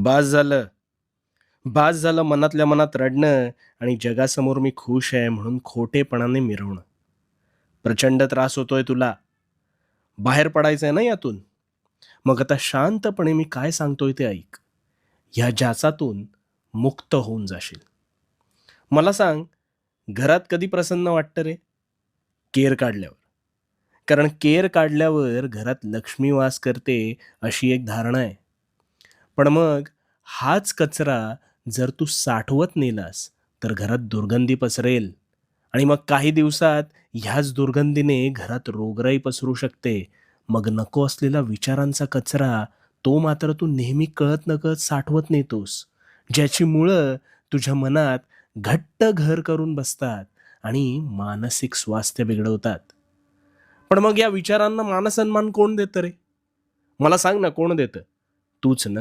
बास झालं. बास झालं मनातल्या मनात रडणं आणि जगासमोर मी खुश आहे म्हणून खोटेपणाने मिरवणं. प्रचंड त्रास होतोय तुला. बाहेर पडायचंय ना यातून. मग आता शांतपणे मी काय सांगतोय ते ऐक. ह्या जाचातून मुक्त होऊन जाशील. मला सांग, घरात कधी प्रसन्न वाटतं रे? केर काढल्यावर. कारण केर काढल्यावर घरात लक्ष्मी वास करते अशी एक धारणा आहे. पण मग हाच कचरा जर तू साठवत नेलास, तर घरात दुर्गंधी पसरेल आणि मग काही दिवसात ह्याच दुर्गंधीने घरात रोगराई पसरू शकते. मग नको असलेला विचारांचा कचरा, तो मात्र तू नेहमी कळत-नकळत साठवत नेतोस. ज्याची मुळं तुझ्या मनात घट्ट घर करून बसतात आणि मानसिक स्वास्थ्य बिघडवतात. पण मग या विचारांना मानसन्मान कोण देतं रे? मला सांग ना कोण देतं? तूच ना.